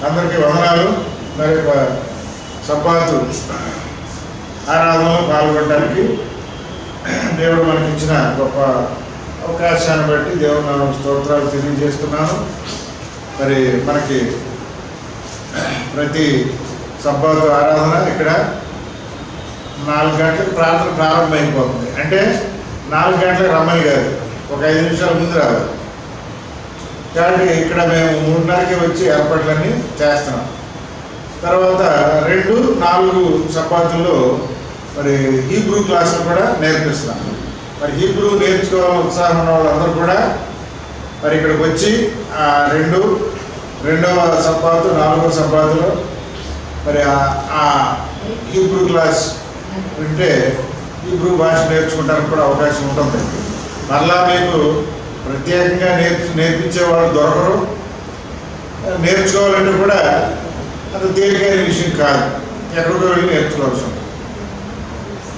అందరికీ వందనాలు. మరి సబ్బాతు ఆరాధనలో పాల్గొనడానికి దేవుడు మనకి ఇచ్చిన గొప్ప అవకాశాన్ని బట్టి దేవుడు నా స్తోత్రాలు తెలియజేస్తున్నాను. మరి మనకి ప్రతి సబ్బాతు ఆరాధన ఇక్కడ 4 గంటలకు ప్రార్థన ప్రారంభమైపోతుంది. అంటే 4 గంటలకు రమ్మని కాదు, ఒక 5 నిమిషాల ముందు రావాలి. కాబట్టి ఇక్కడ మేము 3:30కి వచ్చి ఏర్పాట్లన్నీ చేస్తున్నాం. తర్వాత 2-4 సబ్బాతుల్లో మరి హీబ్రూ క్లాసులు కూడా నేర్పిస్తున్నాం. మరి హీబ్రూ నేర్చుకోవాలని ఉత్సాహం ఉన్న వాళ్ళందరూ కూడా మరి ఇక్కడికి వచ్చి రెండవ సబ్బాతు 4వ సబ్బాతులో మరి ఆ హీబ్రూ క్లాస్ వింటే హీబ్రూ భాష నేర్చుకోవడానికి కూడా అవకాశం ఉంటుంది. మరలా మీకు ప్రత్యేకంగా నేర్పించే వాళ్ళు దొరకరు. నేర్చుకోవాలంటే కూడా అంత తేలికైన విషయం కాదు, ఎక్కడికో వెళ్ళి నేర్చుకోవాల్సి ఉంటుంది.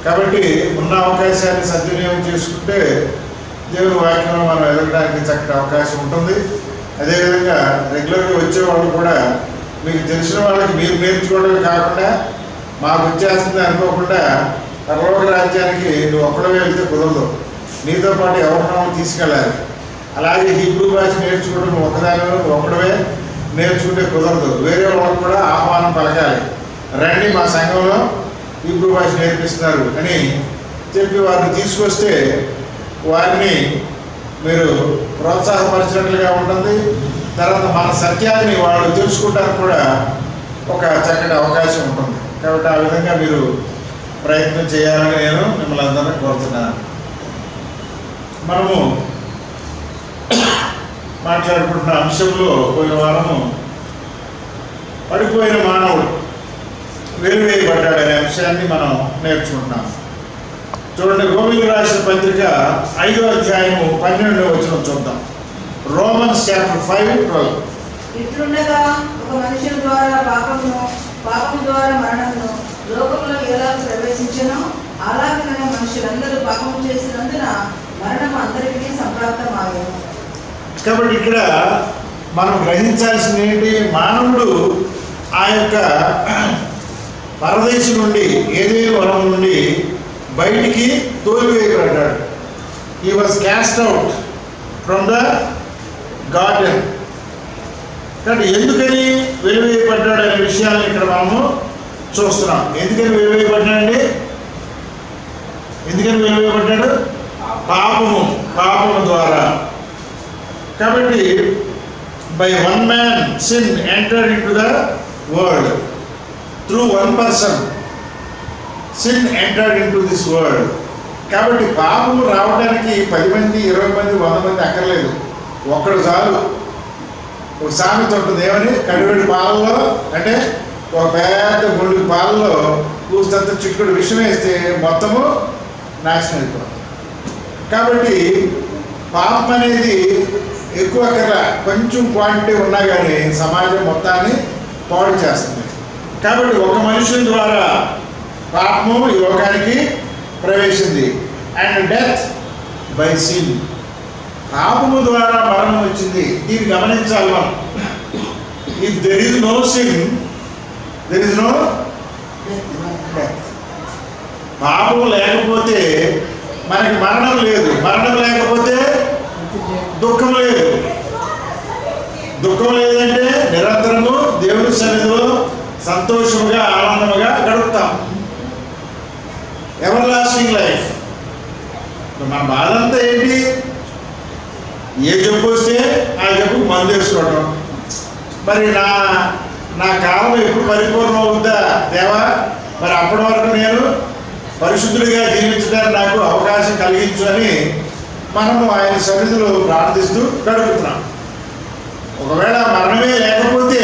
కాబట్టి ఉన్న అవకాశాన్ని సద్వినియోగం చేసుకుంటే దేవుని వాక్యం మనం ఎదగడానికి చక్కటి అవకాశం ఉంటుంది. అదేవిధంగా రెగ్యులర్గా వచ్చేవాళ్ళు కూడా మీకు తెలిసిన వాళ్ళకి మీరు నేర్చుకోవడమే కాకుండా మాకు వచ్చేస్తుంది అనుకోకుండా పరలోక రాజ్యానికి నువ్వు ఒక్కడవే వెళ్తే కుదరదు, నీతో పాటు ఎవరినో తీసుకెళ్ళాలి. అలాగే హీబ్రూ భాష నేర్చుకోవడం నువ్వు నువ్వు ఒక్కడవే నేర్చుకుంటే కుదరదు, వేరే వాళ్ళకు కూడా ఆహ్వానం పలకాలి. రండి మా సంఘంలో హీబ్రూ భాష నేర్పిస్తున్నారు అని చెప్పి వారిని తీసుకొస్తే వారిని మీరు ప్రోత్సాహపరిచినట్లుగా ఉంటుంది. తర్వాత మన సత్యాన్ని వాళ్ళు తెలుసుకుంటానికి కూడా ఒక చక్కటి అవకాశం ఉంటుంది. కాబట్టి ఆ విధంగా మీరు ప్రయత్నం చేయాలని నేను మిమ్మల్ని అందరినీ కోరుతున్నాను. మనము మాట్లాడుకుంటున్న అంశంలో పోయిన వారము పడిపోయిన మానవుడు వెలివేయబడ్డాడనే అంశాన్ని మనం నేర్చుకుంటున్నాం. చూడండి, రోమీయులకు రాసిన పత్రిక 5వ అధ్యాయము 12వ వచనం చూద్దాం. Romans chapter 5:12. ఇట్లుండగా ఒక మనుషుల ద్వారా పాపము ద్వారా మరణమును లోకంలో ఎలా ప్రవేశించెనో అలాగనే మనుషులందరూ పాపము చేసినందున మరణము అందరికీ సంప్రాప్తమాయెను. కాబట్టి ఇక్కడ మనం గ్రహించాల్సింది ఏంటి? మానవుడు ఆ యొక్క పరదేశం నుండి, ఏదేను వనం నుండి బయటికి తోలివేయబడ్డాడు. He was cast out from the garden. కాబట్టి ఎందుకని వెలివేయబడ్డాడు అనే విషయాన్ని ఇక్కడ మనము చూస్తున్నాం. ఎందుకని వెలివేయబడ్డాడండి? ఎందుకని వెలివేయబడ్డాడు? పాపము ద్వారా. కాబట్టి by one man sin entered into the world, through one person sin entered into this world. కాబట్టి పాపము రావడానికి 10 మంది, 20 మంది, 100 మంది అక్కర్లేదు, ఒక్కడు చాలు. ఒక సామెత ఉంటుంది, ఏమని? కడివెడి పాలలో, అంటే ఒక పెద్ద గుండు పాలలో కూస్తంత చిక్కుడు విషం వేస్తే మొత్తము నాశనం అయిపోతుంది. కాబట్టి పాపం అనేది ఎక్కువ కొంచెం క్వాంటిటీ ఉన్నా కానీ సమాజం మొత్తాన్ని పాడు చేస్తుంది. కాబట్టి ఒక మనుషుని ద్వారా పాపము ఈ లోకానికి ప్రవేశింది. అండ్ డెత్ బై సిన్, పాపము ద్వారా మరణం వచ్చింది. దీన్ని గమనించాలి మనం. If there is no sin, there is no death. పాపం లేకపోతే మనకి మరణం లేదు, మరణం లేకపోతే దుఃఖం లేదు. దుఃఖం లేదంటే నిరంతరము దేవుని సన్నిధిలో సంతోషముగా, ఆనందముగా గడుపుతాం. Everlasting life. మన బాధ అంతా ఏంటి? ఏ జబ్బు వస్తే ఆ జబ్బుకు మందు వేసుకోవడం. మరి నా కాలం ఎప్పుడు పరిపూర్ణం అవుద్దా దేవా? మరి అప్పటి వరకు నేను పరిశుద్ధుడిగా జీవించడానికి నాకు అవకాశం కలిగించు అని మనము ఆయన సన్నిధిలో ప్రార్థిస్తూ గడుపుతున్నాం. ఒకవేళ మరణమే లేకపోతే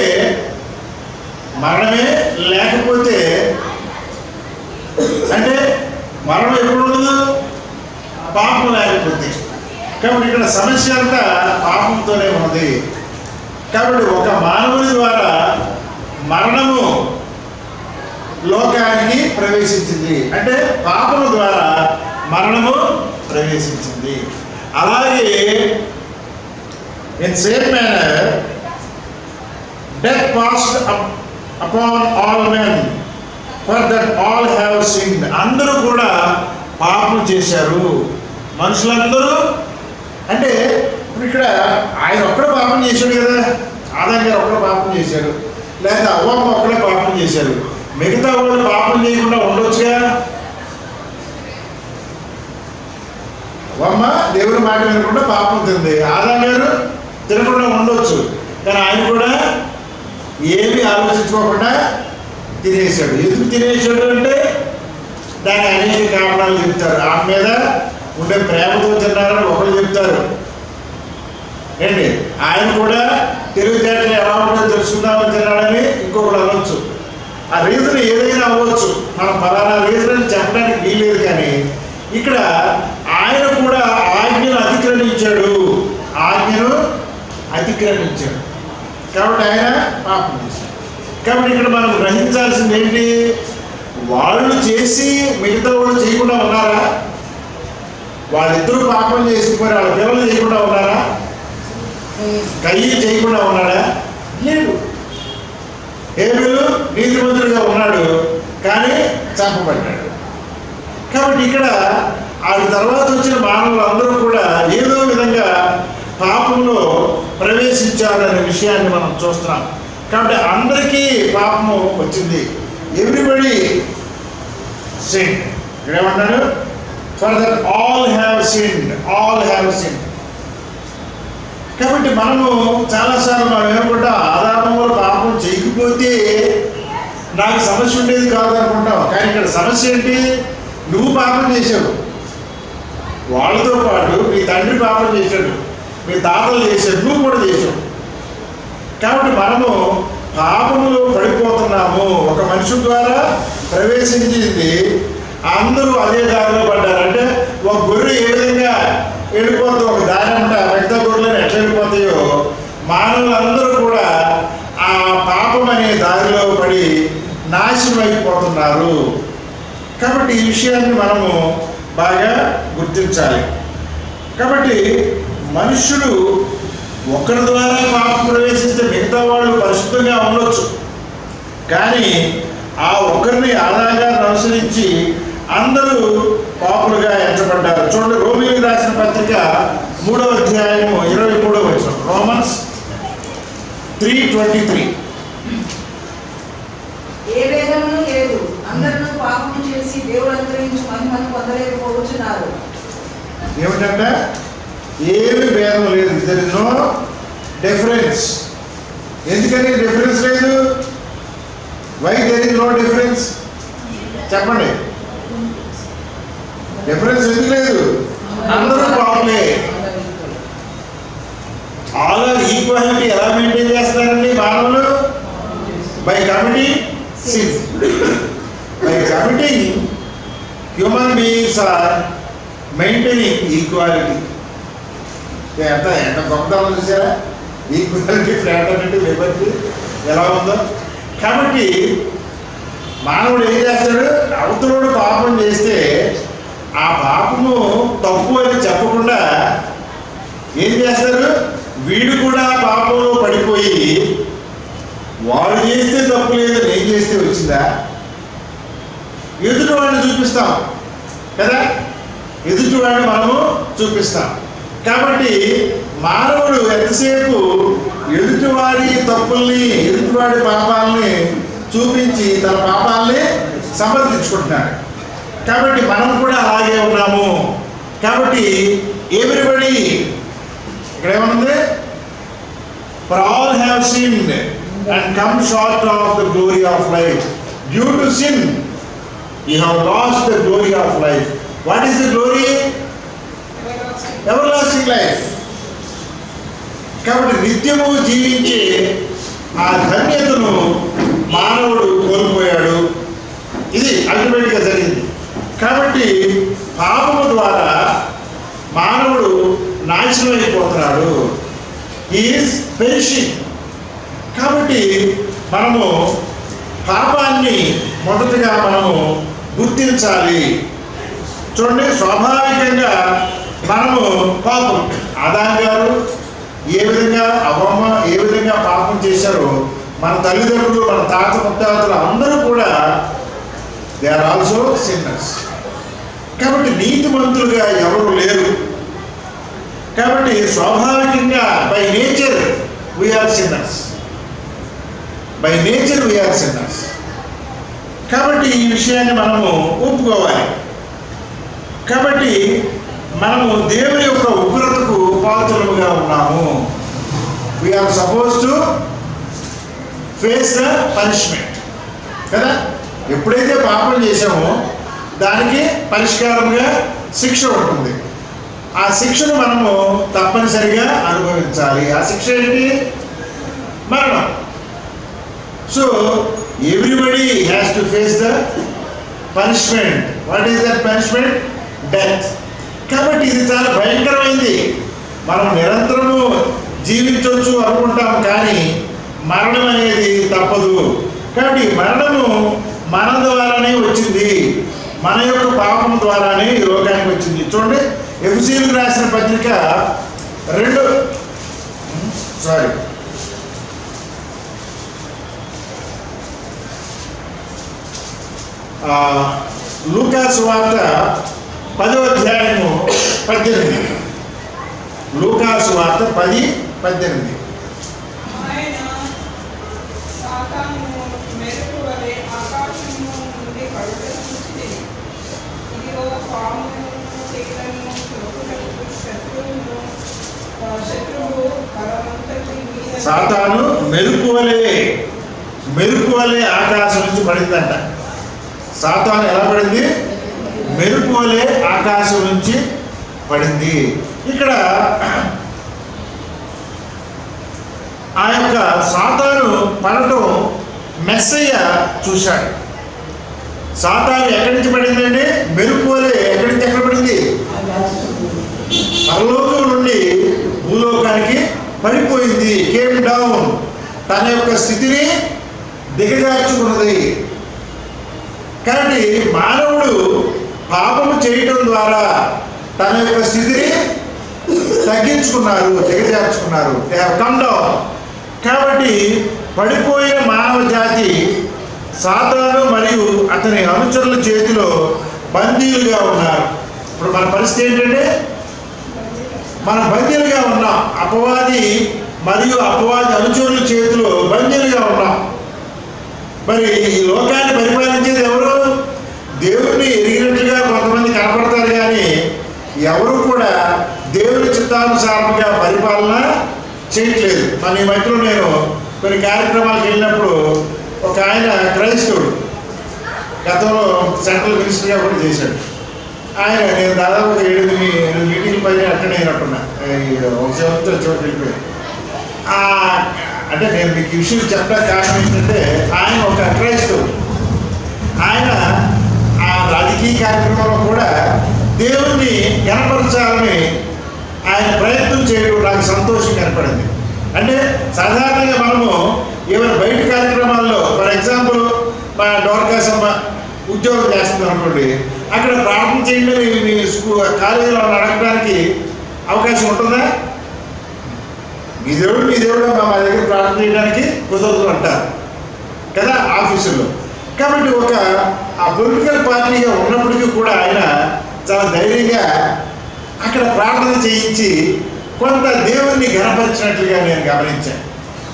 అంటే మరణం ఎప్పుడు ఉండదు? పాపం లేకపోతే. కాబట్టి ఇక్కడ సమస్య అంతా పాపంతోనే ఉన్నది. కాబట్టి ఒక మానవుని ద్వారా మరణము లోకానికి ప్రవేశించింది, అంటే పాపము ద్వారా మరణము ప్రవేశించింది. అలాగే in same manner death passed upon all men for that all have sinned. అందరూ కూడా పాపం చేశారు. మనుషులందరూ అంటే ఇప్పుడు ఇక్కడ ఆయన ఒక్కడే పాపం చేశాడు కదా, ఆదాం గారు ఒక్కడే పాపం చేశాడు, లేదా అవ్వమ్మ ఒక్కడే పాపం చేశారు. మిగతా వాళ్ళు పాపం చేయకుండా ఉండొచ్చుగా. అవ్వమ్మ దేవుని మాట వినకుండా పాపం తింది, ఆదాం గారు తినకుండా ఉండొచ్చు, కానీ ఆయన కూడా ఏమీ ఆలోచించుకోకుండా తినేశాడు. ఎందుకు తినేశాడు అంటే దాని అనేక కారణాలు చెప్తారు. ఆమె మీద ఉండే ప్రేమతో తిన్నారని ఒకరు చెప్తారు ఏంటి, ఆయన కూడా తెలివితేటలు ఎలా ఉంటుందో తెలుసుకుందామని తిన్నాడని ఇంకొకరు అనవచ్చు. ఆ రీజన్ ఏదైనా అవ్వచ్చు, మనం పలానా రీజన్ అని చెప్పడానికి వీల్లేదు. కానీ ఇక్కడ ఆయన కూడా ఆజ్ఞను అతిక్రమించాడు, ఆజ్ఞను అతిక్రమించాడు కాబట్టి ఆయన పాపం చేశాడు. కాబట్టి ఇక్కడ మనం గ్రహించాల్సింది ఏంటి, వాళ్ళు చేసి మిగతా వాళ్ళు చేయకుండా ఉన్నారా? వాళ్ళిద్దరూ పాపం చేసిపోయి వాళ్ళ పిల్లలు చేయకుండా ఉన్నారా? కయ్యి చేయకుండా ఉన్నాడా? లేదు. హేబెలు నీతిమంతుడిగా ఉన్నాడు, కానీ చంపబడ్డాడు. కాబట్టి ఇక్కడ ఆ తర్వాత వచ్చిన మానవులందరూ కూడా ఏదో విధంగా పాపంలో ప్రవేశించారనే విషయాన్ని మనం చూస్తున్నాం. కాబట్టి అందరికీ పాపము వచ్చింది. Everybody sin. ఇక్కడ ఏమన్నాడు, for that all have sinned, all have sinned. కాబట్టి మనము చాలాసార్లు మనం ఏమనుకుంటా, ఆదాము వల్ల పాపం చేయకపోతే నాకు సమస్య ఉండేది కాదు అనుకుంటాం. కానీ ఇక్కడ సమస్య ఏంటి, నువ్వు పాపం చేసావు, వాళ్ళతో పాటు మీ తండ్రి పాపం చేశాడు, మీ తాతలు చేశాడు, నువ్వు కూడా చేసావు. కాబట్టి మనము పాపములో పడిపోతున్నాము. ఒక మనిషి ద్వారా ప్రవేశించింది, అందరూ అదే దారిలో పడ్డారు. అంటే ఒక గొర్రె ఏ విధంగా వెళ్ళిపోతుంది, ఒక దారి అంట మిగతా గొర్రెలను ఎట్లా వెళ్ళిపోతాయో, మానవులందరూ కూడా ఆ పాపం అనే దారిలో పడి నాశనం అయిపోతున్నారు. కాబట్టి ఈ విషయాన్ని మనము బాగా గుర్తించాలి. కాబట్టి మనుష్యుడు ఒకరి ద్వారా పాపం ప్రవేశిస్తే మిగతా వాళ్ళు పరిశుద్ధంగా ఉండొచ్చు, కానీ ఆ ఒక్కరిని ఆదాయంగా అనుసరించి అందరూ పాపులుగా ఎంచబడ్డారు. చూడండి, రోమీయులకు రాసిన పత్రిక 3వ అధ్యాయము 23వ వచనం, రోమన్స్ 3:23. ఏ భేదమును లేదు, అందరూ పాపము చేసి దేవుడు అనుగ్రహించి మహిమను పొందలేకపోతున్నారు. ఏమిటంటే ఏమి భేదం లేదు, దెర్ ఇస్ నో డిఫరెన్స్. ఎందుకని డిఫరెన్స్ లేదు? Why there is no difference? చెప్పండి, డిఫరెన్స్ ఎందుకు లేదు? అందరూ పాపులే. ఆల్ ఆర్ ఈక్వాలిటీ ఎలా మెయింటైన్ చేస్తారండి మానవులు? By committing sin. By committing human beings are maintaining equality. ఎంత ఎంత గొప్పదనం చూసారా, ఈక్వాలిటీ, ఫ్రాటర్నిటీ, లిబర్టీ ఎలా ఉందో. కాబట్టి మానవుడు ఏం చేస్తాడు, అవతలుడు పాపం చేస్తే ఆ పాపము తప్పు అని చెప్పకుండా ఏం చేస్తారు, వీడు కూడా పాపంలో పడిపోయి వాడు చేస్తే తప్పు లేదు, నేను చేస్తే వచ్చిందా, ఎదుటి వాడిని చూపిస్తాం కదా, ఎదుటి వాడిని మనము చూపిస్తాం. కాబట్టి మానవుడు ఎంతసేపు ఎదుటివాడి తప్పుల్ని, ఎదుటివాడి పాపాలని చూపించి తన పాపాలని సమర్థించుకుంటున్నాడు. కాబట్టి మనం కూడా అలాగే ఉన్నాము. కాబట్టి ఎవ్రీబడి, ఇక్కడ ఏమనుంది, for all have sinned and come short of the glory of life. Due to sin you have lost the glory of life. What is the glory? Everlasting life. కాబట్టి నిత్యము జీవించే ఆ ధన్యతను మానవుడు కోల్పోయాడు. ఇది అల్టిమేట్గా జరిగింది. కాబట్టి పాపము ద్వారా మానవుడు నాశనం అయిపోతున్నాడు, ఈజ్ పెరిషింగ్. కాబట్టి మనము పాపాన్ని మొదటగా మనము గుర్తించాలి. చూడండి, స్వాభావికంగా మనము పాపం, ఆదాం గారు ఏ విధంగా, అవ్వమ్మ ఏ విధంగా పాపం చేశారో మన తల్లిదండ్రులు, మన తాత ముత్తాతలు అందరూ కూడా దే ఆర్ ఆల్సో సిన్నర్స్. కాబట్టి నీతిమంతులుగా ఎవరు లేరు. కాబట్టి స్వాభావికంగా by nature we are sinners, by nature we are sinners. కాబట్టి ఈ విషయాన్ని మనము ఒప్పుకోవాలి. కాబట్టి మనము దేవుని యొక్క ఉగ్రతకు పాత్రలుగా ఉన్నాము. We are suppose to face the punishment కదా. ఎప్పుడైతే పాపం చేసామో దానికి పరిష్కారంగా శిక్ష ఉంటుంది. ఆ శిక్షను మనము తప్పనిసరిగా అనుభవించాలి. ఆ శిక్ష ఏంటి? మరణం. So everybody has to face the punishment. What is that punishment? Death. కాబట్టి ఇది చాలా భయంకరమైంది. మనం నిరంతరము జీవించవచ్చు అనుకుంటాం, కానీ మరణం అనేది తప్పదు. కాబట్టి మరణము మన ద్వారానే వచ్చింది, మన యొక్క పాపం ద్వారానే ఈ లోకానికి వచ్చింది. చూడండి, ఎఫెసీయులకు రాసిన పత్రిక 2 లూకా సువార్త 10వ అధ్యాయము 18. లూకా సువార్త 10:18. ఆయన సాతాను మెరుపు వలె ఆకాశము నుండి పడుట చూసి, ఇదిగో పామును తేళ్లను త్రొక్కుటకు శత్రువు బలమంతటి మీద. సాతాను మెరుపు వలె ఆకాశం నుంచి పడిందంట. సాతాను ఎలా పడింది? మెరుపు వలె ఆకాశం నుంచి పడింది. ఇక్కడ ఆ యొక్క సాతాను పడటం మెస్సయ్య చూశాడు. సాతాను ఎక్కడి నుంచి పడిందండి? మెరుపు వలె. ఎక్కడి నుంచి ఎక్కడ పడింది? పరలోకం నుండి భూలోకానికి పడిపోయింది. Came down. తన యొక్క స్థితిని దిగజార్చుకున్నది. కాబట్టి మానవుడు పాపము చేయటం ద్వారా తన యొక్క స్థితిని తగ్గించుకున్నారు, దిగజార్చుకున్నారు. They have come down. కాబట్టి పడిపోయిన మానవ జాతి సాతాను మరియు అతని అనుచరుల చేతిలో బందీలుగా ఉన్నారు. ఇప్పుడు మన పరిస్థితి ఏంటంటే, మనం బందీలుగా ఉన్నాం. అపవాది మరియు అపవాది అనుచరుల చేతిలో బందీలుగా ఉన్నాం. మరి ఈ లోకాన్ని పరిపాలించేది ఎవరు? దేవుడిని ఎరిగినట్లుగా కొంతమంది కనపడతారు, కానీ ఎవరు కూడా దేవుని చిత్తానుసారంగా పరిపాలన చేయట్లేదు. మన ఈ మధ్యలో నేను కొన్ని కార్యక్రమాలకు వెళ్ళినప్పుడు ఒక ఆయన క్రైస్తవుడు, గతంలో సెంట్రల్ మినిస్టర్గా కూడా చేశాడు. నేను దాదాపు ఒక 7-8 మీటింగ్ పైన అటెండ్ అయినట్టున్నా. ఒక సంవత్సరం చోటు వెళ్ళిపోయాను. అంటే నేను మీకు ఈ విషయం చెప్పడానికి కారణం ఏంటంటే, ఆయన ఒక క్రైస్తవుడు. ఆయన ఆ రాజకీయ కార్యక్రమంలో కూడా దేవుణ్ణి కనపరచాలని ఆయన ప్రయత్నం చేయడం నాకు సంతోషం కనపడింది. అంటే సాధారణంగా మనము ఏమైనా బయట కార్యక్రమాల్లో, ఫర్ ఎగ్జాంపుల్ మా డోర్కాసమ్మ ఉద్యోగం చేస్తుంది అనుకోండి, అక్కడ ప్రార్థన చేయండి మీ కాలేజీలో అడగడానికి అవకాశం ఉంటుందా? మీ దేవుడు మా దగ్గర ప్రార్థన చేయడానికి కుదరదు అంటారు కదా ఆఫీసుల్లో. కాబట్టి ఒక ఆ పొలిటికల్ పార్టీగా ఉన్నప్పటికీ కూడా ఆయన చాలా ధైర్యంగా అక్కడ ప్రార్థన చేయించి కొంత దేవుణ్ణి గణపరిచినట్లుగా నేను గమనించాను.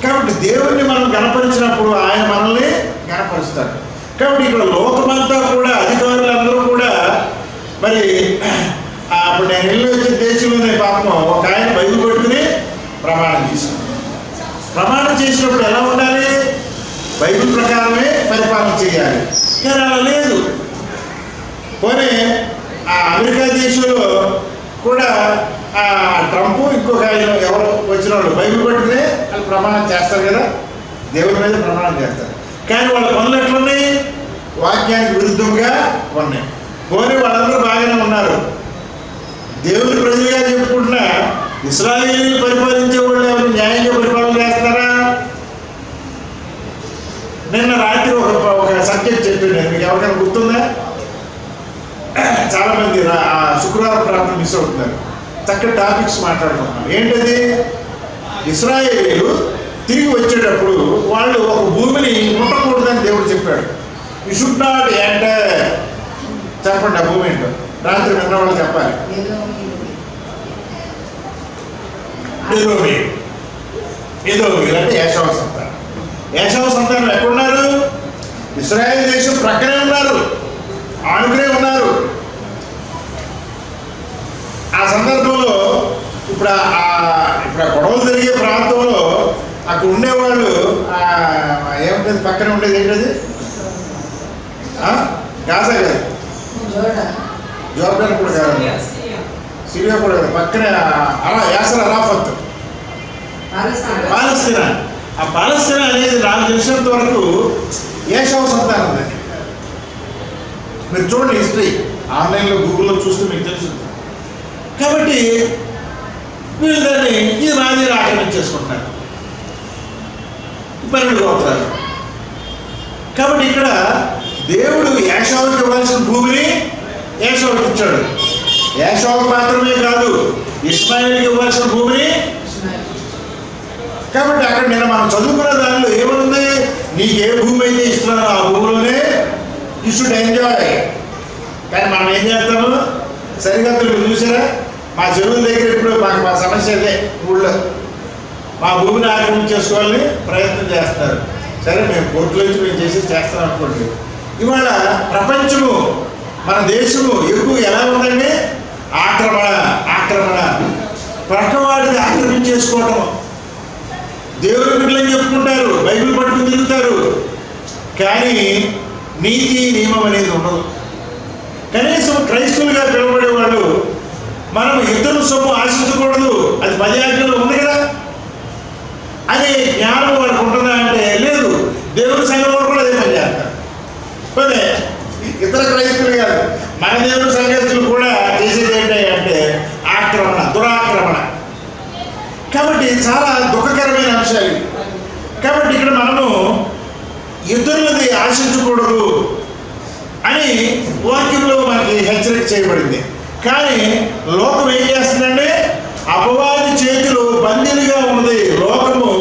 కాబట్టి దేవుణ్ణి మనం గణపరిచినప్పుడు ఆయన మనల్ని గణపరుస్తాడు. కాబట్టి ఇక్కడ లోకమంతా కూడా, అధికారులందరూ కూడా మరి అప్పుడు నేను వెళ్ళి వచ్చిన దేశంలోనే పాపం ఒక ఆయన బైబిల్ పట్టుకుని ప్రమాణం చేశాడు. ప్రమాణం చేసినప్పుడు ఎలా ఉండాలి? బైబిల్ ప్రకారమే పరిపాలన చేయాలి. కానీ అలా లేదు. పోనీ ఆ అమెరికా దేశంలో కూడా ట్రంప్ ఇంకొక ఆయన ఎవరు వచ్చిన వాళ్ళు బైబిల్ పట్టుకునే వాళ్ళు ప్రమాణం చేస్తారు కదా, దేవుని మీద ప్రమాణం చేస్తారు. కానీ వాళ్ళ పనులు ఎట్లున్నాయి? వాక్యానికి విరుద్ధంగా ఉన్నాయి. పోనీ వాళ్ళందరూ బాగానే ఉన్నారు. దేవుని ప్రజలుగా చెప్పుకుంటున్నా ఇశ్రాయేలీలు పరిపాలించే వాళ్ళు ఎవరు న్యాయంగా పరిపాలన చేస్తారా? నిన్న రాత్రి ఒక సబ్జెక్ట్ చెప్పాను నేను, మీకు ఎవరికైనా గుర్తుందా? చాలామంది శుక్రవారం ప్రార్థన మిస్ అవుతున్నారు. చక్కటి టాపిక్స్ మాట్లాడుకుంటున్నాం. ఏంటది? ఇశ్రాయేలీలు తిరిగి వచ్చేటప్పుడు వాళ్ళు ఒక భూమిని ముట్టకూడదని దేవుడు చెప్పాడు. You should not enter. చెప్పండి ఆ భూమి ఏంటో రాత్రి విన్న వాళ్ళు చెప్పాలి. ఎదోమీయులు అంటే ఏషావు సంతానం. ఏషావు సంతానం ఎక్కడున్నారు? ఇశ్రాయేల్ దేశం ప్రక్కనే ఉన్నారు, ఆనుకునే ఉన్నారు. ఆ సందర్భంలో ఇప్పుడు గొడవలు జరిగే ప్రాంతంలో అక్కడ ఉండేవాళ్ళు ఏముంటుంది, పక్కనే ఉండేది ఏంటది? గాజా కాదు, జోర్డాన్ కూడా కాదు, సిరియా కూడా కాదు, పక్కనే యాసర్ అరాఫత్, పాలస్తీనా. ఆ పాలస్తీనా అనేది నాకు తెలిసినంత వరకు ఏషావు సంతానం. మీరు చూడండి హిస్టరీ, ఆన్లైన్లో గూగుల్లో చూస్తే మీకు తెలుస్తుంది. కాబట్టి వీళ్ళు దాన్ని ఈ రాజీలు ఆక్రమించేసుకుంటున్నారు 12 గోత్రాలు. కాబట్టి ఇక్కడ దేవుడు ఏషావుకి ఇవ్వాల్సిన భూమిని ఏషావుకి ఇచ్చాడు. ఏషావుకి మాత్రమే కాదు, ఇష్మాయేలుకి ఇవ్వాల్సిన భూమిని. కాబట్టి అక్కడ నేను మనం చదువుకున్న దానిలో ఏమనుంది? నీకు ఏ భూమి అయితే ఇస్తున్నారో ఆ భూమిలోనే యూ షుడ్ ఎంజాయ్. కానీ మనం ఏం చేస్తాము? సరిహద్దులు చూసారా? మా చెరువుల దగ్గర ఇప్పుడు మా సమస్య అదే, ఊళ్ళో మా భూమిని ఆక్రమించేసుకోవాలని ప్రయత్నం చేస్తారు. సరే, మేము కోర్టులో నుంచి మేము చేస్తాం అనుకోండి. ఇవాళ ప్రపంచము, మన దేశము ఎక్కువ ఎలా ఉందండి? ఆక్రమణ, ప్రక్కవాడిని ఆక్రమించేసుకోవటం. దేవుని బిడ్డలని చెప్పుకుంటారు, బైబిల్ పట్టుకుని తిరుగుతారు, కానీ నీతి నియమం అనేది ఉండదు. కనీసం క్రైస్తవులుగా పిలువబడే వాళ్ళు మనం ఇతరుల సొమ్ము ఆశించకూడదు, అది 10 ఆజ్ఞలు ఉంది కదా. అది జ్ఞానం వాళ్ళకు ఉంటుందా అంటే లేదు. దేవుని సంఘంలో కూడా అదే పని చేస్తారు. పోతే ఇతర క్రైస్తవులు కాదు, మన దేవుని సంఘస్థులు కూడా చేసేది ఏంటంటే దురాక్రమణ. కాబట్టి చాలా దుఃఖకరమైన అంశాలు. కాబట్టి ఇక్కడ మనము ఇతరులది ఆశించకూడదు అని వాక్యంలో మనకి హెచ్చరిక చేయబడింది. కానీ లోకం ఏం చేస్తుందంటే అపవాది చేతిలో బందీలుగా ఉన్నది. లోకము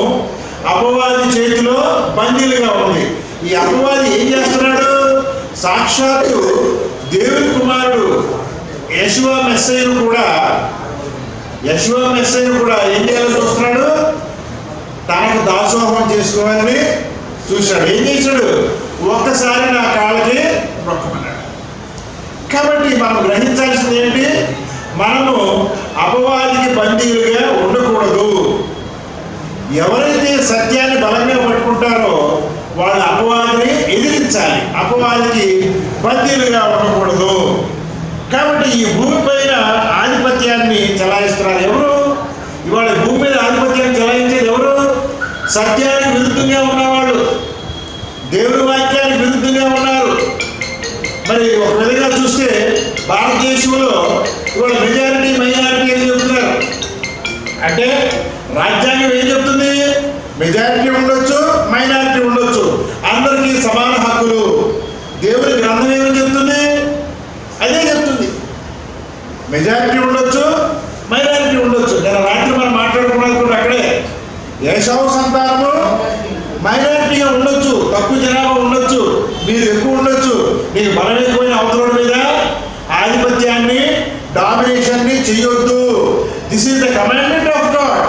అపవాది చేతిలో బందీలుగా ఉంది. ఈ అపవాది ఏం చేస్తున్నాడు? సాక్షాత్తు దేవుని కుమారుడు యెషువా మెస్సీయను కూడా ఏం చేయాలని చూస్తున్నాడు? తనకు దాసోహం చేసుకోవాలని చూశాడు. ఏం చేశాడు? ఒక్కసారి నా కాళ్ళకి మొక్కమన్నాడు. కాబట్టి మనం గ్రహించాల్సింది ఏంటి? మనము అపవాదికి బందీలుగా ఉండకూడదు. ఎవరైతే సత్యాన్ని బలంగా పట్టుకుంటారో వాళ్ళు అపవాదిని ఎదిరించాలి, అపవాదికి బందీలుగా ఉండకూడదు. కాబట్టి ఈ భూమి పైన ఆధిపత్యాన్ని చెలాయిస్తున్నారు ఎవరు? ఇవాళ భూమి మీద ఆధిపత్యాన్ని చెలాయించేది ఎవరు? సత్యానికి విరుద్ధంగా ఉన్నవాళ్ళు, దేవుని వాక్యానికి విరుద్ధంగా ఉన్నారు. మరి ఒక విధంగా చూస్తే భారతదేశంలో ఇవాళ మెజారిటీ మైనారిటీ అని చెప్తున్నారు. అంటే రాజ్యాంగం ఏం చెప్తుంది? మెజారిటీ ఉండొచ్చు, మైనారిటీ ఉండొచ్చు, అందరికీ సమాన హక్కులు. దేవుని గ్రంథం ఏమని చెప్తుంది? అదే చెప్తుంది. మెజారిటీ ఉండొచ్చు, మైనారిటీ ఉండొచ్చు. నేను రాత్రి మనం మాట్లాడుకున్నది కూడా అక్కడే. ఏషావు సంతానము మైనారిటీగా ఉండొచ్చు, తక్కువ జనాభా ఉండొచ్చు, మీరు ఎక్కువ ఉండొచ్చు. నీకు బలం ఎక్కువైన అవతల మీద ఆధిపత్యాన్ని, డామినేషన్ని చెయ్యొద్దు. This is the commandment of God.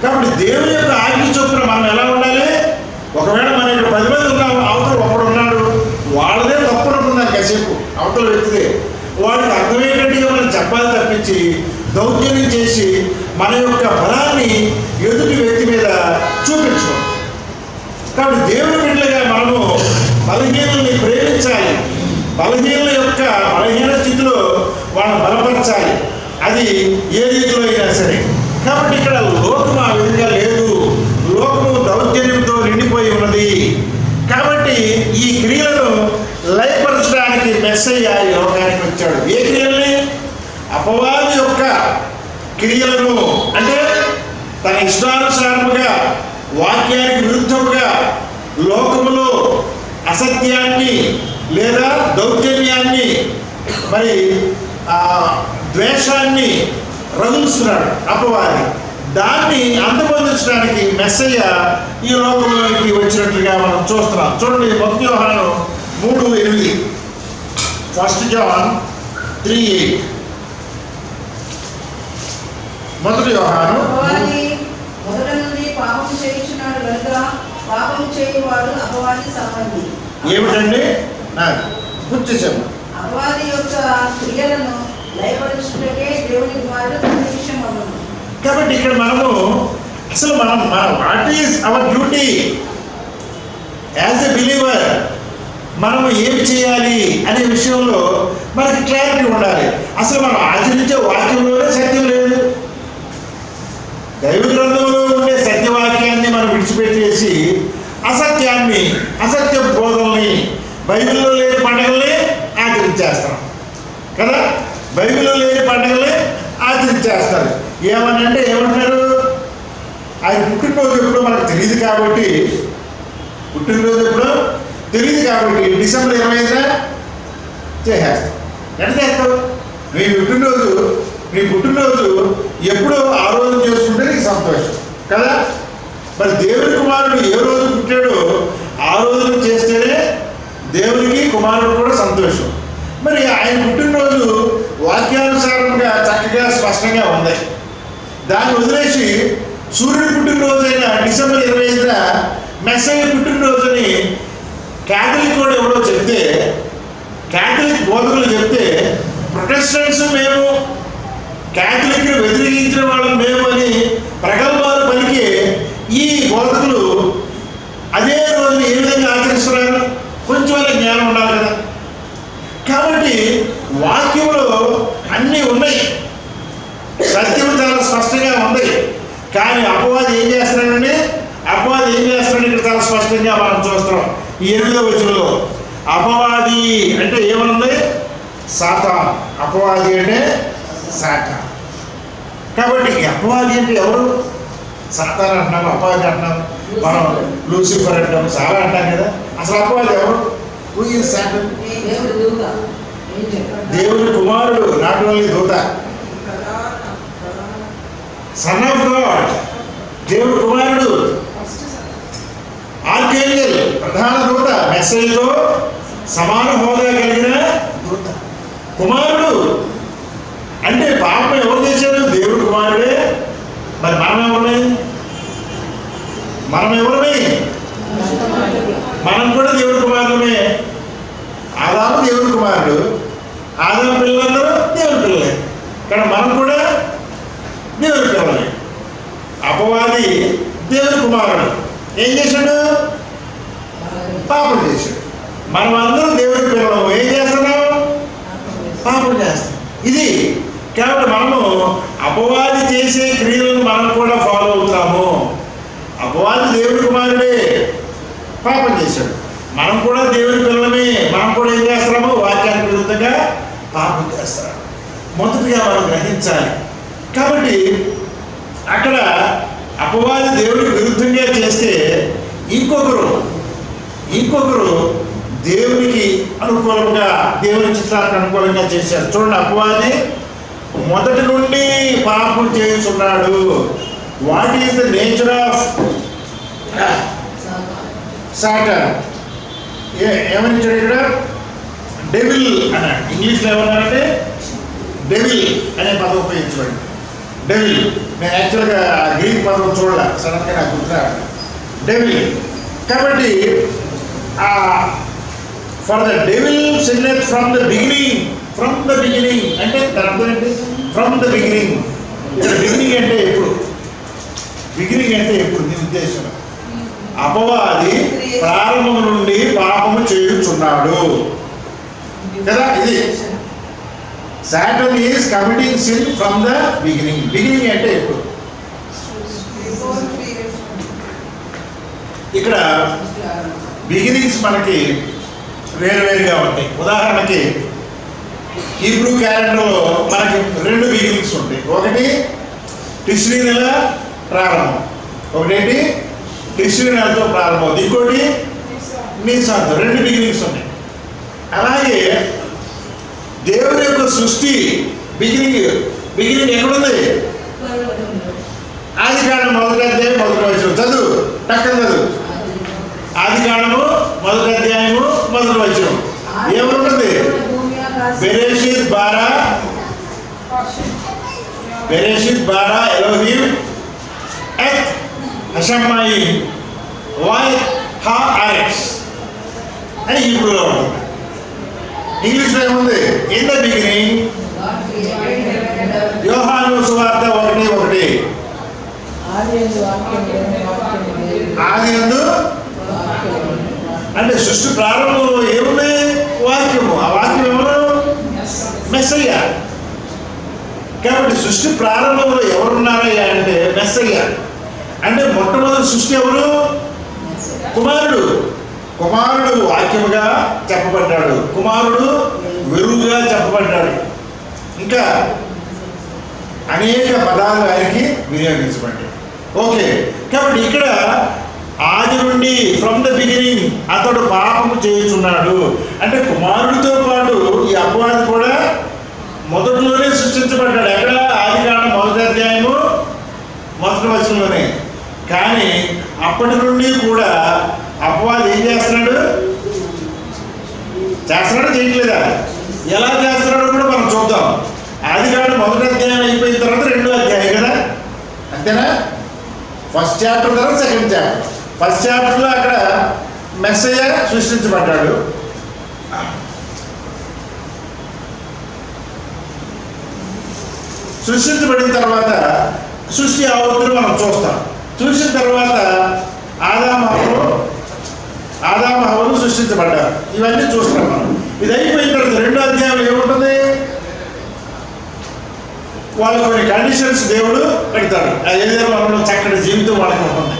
కాబట్టి దేవుని యొక్క ఆజ్ఞ చొప్పున మనం ఎలా ఉండాలి? ఒకవేళ మన ఇక్కడ 10 మంది ఉన్నాము, అవతల ఒకడు ఉన్నాడు, వాళ్ళదే తప్పు అనుకున్నాను కాసేపు, అవతల వ్యక్తిదే. వాడికి అర్థమయ్యేటట్టుగా మనం చెప్పాలి తప్పించి దౌర్జన్యం చేసి మన యొక్క బలాన్ని ఎదుటి వ్యక్తి మీద చూపించుకోం. కాబట్టి దేవుని బిడ్డలుగా మనము బలహీనుల్ని ప్రేమించాలి, బలహీనుల యొక్క బలహీన స్థితిలో వాళ్ళని బలపరచాలి, అది ఏ రీతిలో అయినా సరే. కాబట్టి ఇక్కడ లోకం ఆ విధంగా లేదు, లోకము దౌర్జన్యంతో నిండిపోయి ఉన్నది. కాబట్టి ఈ క్రియలను లయపరచడానికి మెస్సయ్య ఈ లోకానికి వచ్చాడు. ఏ క్రియల్ని? అపవాది యొక్క క్రియలను, అంటే తన ఇష్టానుసారముగా వాక్యానికి విరుద్ధముగా లోకములో అసత్యాన్ని లేదా దౌర్జన్యాన్ని, మరి ద్వేషాన్ని రగులుస్తున్నాడు అపవాది. దాన్ని అంతమొందించడానికి మెస్సయ్య ఈ లోకంలోకి వచ్చినట్లుగా మనం చూస్తున్నాం. చూడండి, 1 యోహాను 3:8, 1 John 3:8. 1 యోహాను అపవాది మొదట నుండి పాపం చేయుచున్నాడు కనుక పాపం చేయువాడు అపవాది సంబంధి. ఏమిటండి? గుర్తు చేసాము. అపవాది యొక్క క్రియలను లయపరచుటకే దేవుని కుమారుడు ప్రత్యక్షమగును. కాబట్టి ఇక్కడ మనము అసలు మనం what is our duty as a believer, మనము ఏమి చేయాలి అనే విషయంలో మనకి క్లారిటీ ఉండాలి. అసలు మనం ఆచరించే వాక్యంలోనే సత్యం లేదు. దైవ గ్రంథంలో ఉండే సత్యవాక్యాన్ని మనం విడిచిపెట్టేసి అసత్య బోధనల్ని, బైబిల్లో లేని పండుగల్ని ఆచరించేస్తాం కదా. బైబిల్లో లేని పండుగల్ని ఆచరించేస్తారు. ఏమనంటే ఏమంటారు? ఆయన పుట్టినరోజు ఎప్పుడో మనకు తెలియదు కాబట్టి, డిసెంబర్ 25న చేసేస్తాం. ఎంత చేస్తావు? నీ పుట్టినరోజు ఎప్పుడో ఆ రోజు చేసుకుంటే నీకు సంతోషం కదా. మరి దేవుని కుమారుడు ఏ రోజు పుట్టాడో ఆ రోజు చేస్తేనే దేవునికి కుమారుడు కూడా సంతోషం. మరి ఆయన పుట్టినరోజు వాక్యానుసారంగా చక్కగా స్పష్టంగా ఉంది. దాన్ని వదిలేసి సూర్యుడి పుట్టినరోజైన డిసెంబర్ 25న మెస్సయ్య పుట్టినరోజుని క్యాథలిక్ కూడా ఎవడో చెప్తే, క్యాథలిక్ బోధకులు చెప్తే, ప్రొటెస్టెంట్స్ మేము క్యాథలిక్ని వ్యతిరేకించిన వాళ్ళం మేము అని ప్రగల్భాలు పలికి ఈ బోధకులు అదే రోజున ఏ విధంగా ఆచరిస్తున్నారు? కొంచెం వాళ్ళ జ్ఞానం ఉండాలి కదా. కాబట్టి వాక్యంలో అన్నీ ఉన్నాయి, సత్యం చాలా స్పష్టంగా ఉంది. కానీ అపవాది ఏం చేస్తున్నాడంటే ఇక్కడ చాలా స్పష్టంగా మనం చూస్తున్నాం. ఈ 8వ వచనంలో అపవాది అంటే ఏమనుంది? సాతాన్. అపవాది అంటే సాతాన్. కాబట్టి అపవాది అంటే ఎవరు? సాతాన్ అంటున్నాము, అపవాది అంటున్నాము, మనం లూసిఫర్ అంటాం, చాలా అంటాం కదా. అసలు అపవాది ఎవరు? Who is Satan? దేవుని కుమారుడు, నాట్ ఓన్లీ దూత, సన్ ఆఫ్ గాడ్, దేవుని కుమారుడు, ఆర్కేంజల్, ప్రధాన దూత, మెస్సయ్యతో సమాన హోదా కలిగిన దూత, కుమారుడు. అంటే పాపం ఎవరు చేశాడు? దేవుడు కుమారుడే. మరి మనం ఎవరిని? మనం కూడా దేవుడి కుమారులమే. ఆదాము దేవుడి కుమారుడు, ఆదాము పిల్లలందరూ దేవుడి పిల్లలే. కానీ మనం కూడా దేవుడి పిల్లలే. అపవాది దేవుడి కుమారుడు ఏం చేశాడు? పాపం చేశాడు. మనం అందరూ దేవుడి పిల్లలు. ఏం చేస్తున్నాం? పాపం చేస్తాం. ఇది కాబట్టి మనము అపవాది చేసే క్రియలను మనం కూడా ఫాలో అవుతాము. అపవాది దేవుడి కుమారుడే, పాపం చేశాడు. మనం కూడా దేవుడి పిల్లలమే. మనం కూడా ఏం చేస్తున్నాము? వాక్యానికి విరుద్ధంగా పాపం చేస్తాం. మొదటిగా మనం గ్రహించాలి. కాబట్టి అక్కడ అపవాది దేవుడికి విరుద్ధంగా చేస్తే ఇంకొకరు దేవునికి అనుకూలంగా, దేవుని చిత్రానికి అనుకూలంగా చేశారు. చూడండి, అపవాది మొదటి నుండి పాపం చేస్తున్నాడు. What is the nature of Satan? ఏమని ఇక్కడ డెవిల్ అన్నాడు. ఇంగ్లీష్లో ఏమన్నారంటే డెవిల్ అనే పదం ఉపయోగించబడింది. డెవిల్, నేను యాక్చువల్గా గ్రీక్ పదం చూడాలి, సడన్గా నాకు గుర్తురాడు. డెవిల్. కాబట్టి for the devil sinneth from the beginning అంటే దాని అర్థం ఏంటి? From the beginning. ఇక్కడ బిగినింగ్ అంటే ఎప్పుడు? నీ ఉద్దేశం? అపవాది ప్రారంభం నుండి పాపము చేయుచున్నాడు కదా. ఇది Satan is committing sin from the beginning అంటే ఎప్పుడు? ఇక్కడ బిగినింగ్స్ మనకి వేరువేరుగా ఉంటాయి. ఉదాహరణకి హీబ్రూ క్యాలెండర్లో మనకి 2 బిగినింగ్స్ ఉంటాయి. ఒకటి టిష్రీ నెల ప్రారంభం, ఒకటేంటి టిష్రీ నెలతో ప్రారంభం, ఇంకోటి నీసాంతో. 2 బిగినింగ్స్ ఉన్నాయి. అలాగే దేవుని యొక్క సృష్టి బిగినింగ్ ఎక్కడుంది? ఆదికాండం 1వ అధ్యాయం 1వ వచనం చదువు, టక్కన చదువు. ఆదికాండము 1వ అధ్యాయము 1వ వచనం ఏముంటుంది? బెరేషిత్ బారా ఎలోహిం ఎత్ హషమ్మాయిం వై హా ఆరెక్స్ అని హీబ్రూలో ఉంటుంది. ఇంగ్లీష్లో ఏముంది? ఇన్ ద బిగినింగ్ యోహాను సువార్త 1:1 ఆదియందు అంటే సృష్టి ప్రారంభంలో ఏముంది? వాక్యము. ఆ వాక్యం ఎవరు? మెస్సయ్య. కాబట్టి సృష్టి ప్రారంభంలో ఎవరున్నారయ్యా అంటే మెస్సయ్య. అంటే మొట్టమొదటి సృష్టి ఎవరు? కుమారుడు. కుమారుడు వాక్యముగా చెప్పబడ్డాడు, కుమారుడు వెలుగుగా చెప్పబడ్డాడు. ఇంకా అనేక పదాలు ఆయనకి వినియోగించబడ్డాయి. ఓకే, కాబట్టి ఇక్కడ ఆది నుండి ఫ్రమ్ ద బిగినింగ్ అతడు పాపము చేయుచున్నాడు అంటే కుమారుడితో పాటు ఈ అపవాది కూడా మొదటిలోనే సృష్టించబడ్డాడు. ఎక్కడ? ఆదికాండం 1వ అధ్యాయము 1వ వచనంలోనే. కానీ అప్పటి నుండి కూడా అపవాది ఏం చేస్తున్నాడు? చేయట్లేదా? ఎలా చేస్తున్నాడో కూడా మనం చూద్దాం. ఆదికాండం 1వ అధ్యాయం అయిపోయిన తర్వాత 2వ అధ్యాయం కదా, అంతేనా? ఫస్ట్ చాప్టర్ తర్వాత సెకండ్ చాప్టర్. ఫస్ట్ చాప్టర్లో అక్కడ మెస్సయ్య సృష్టించబడ్డాడు. సృష్టించబడిన తర్వాత సృష్టి ఆవృత్తిని మనం చూస్తాం. చూసిన తర్వాత ఆదాము హవ్వలు సృష్టించబడ్డారు. ఇవన్నీ చూస్తాం మనం. ఇది అయిపోయిన తర్వాత 2వ అధ్యాయంలో ఏముంటుంది? వాళ్ళ కొన్ని కండిషన్స్ దేవుడు పెడతాడు. ఏదైనా వాళ్ళలో చక్కటి జీవితం వాళ్ళకి ఉంటుంది.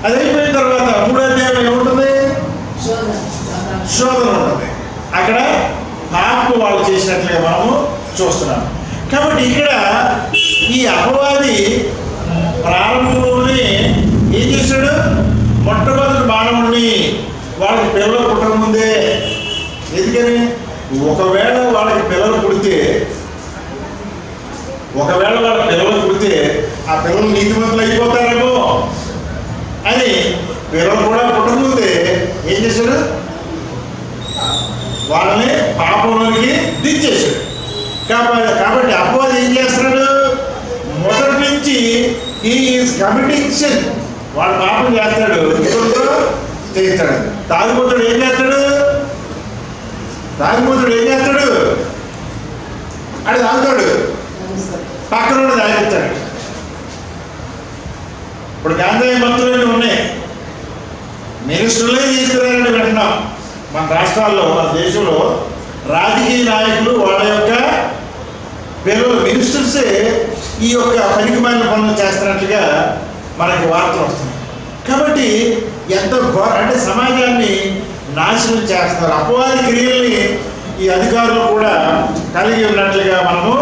అది అయిపోయిన తర్వాత 3వ అధ్యాయంలో ఏముంటుంది? శోధన ఉంటుంది. అక్కడ పాపం వాళ్ళు చేసినట్లుగా మనము చూస్తున్నాం. కాబట్టి ఇక్కడ ఈ అపవాది ప్రారంభంలోనే ఏం చేశాడు? మొట్టమొదటి మానవుడిని వాళ్ళకి పిల్లలు పుట్టక ముందే. ఎందుకని? ఒకవేళ వాళ్ళకి పిల్లలు పుడితే ఆ పిల్లలు నీతిమంతులు అయిపోతారేమో అని పిల్లలు కూడా పుట్టకముందే ఏం చేశాడు? వాళ్ళని పాపంలోనికి దించేశాడు. కాబట్టి అపవాది ఏం చేస్తున్నాడు? మొదటి నుంచి ఈ కమిటింగ్ సిన్. వాడు పాపం చేస్తాడు, ఇతరులతో చేస్తాడు. తాగుబోతుడు ఏం చేస్తాడు? అది తాగుతాడు, పక్కన తాగిస్తాడు. ఇప్పుడు గాంధీ భక్తులు ఉన్నాయి, మినిస్టర్లే తీసుకురారని వింటున్నాం. మన రాష్ట్రాల్లో, మన దేశంలో రాజకీయ నాయకులు వాళ్ళ యొక్క పిల్లలు మినిస్టర్సే ఈ యొక్క పనికిమాలిన పనులు చేస్తున్నట్లుగా మనకి వార్తలు వస్తున్నాయి. కాబట్టి ఎంత ఘోర అంటే సమాజాన్ని నాశనం చేస్తున్నారు. అపవాది క్రియల్ని ఈ అధికారులు కూడా కలిగి ఉన్నట్లుగా మనము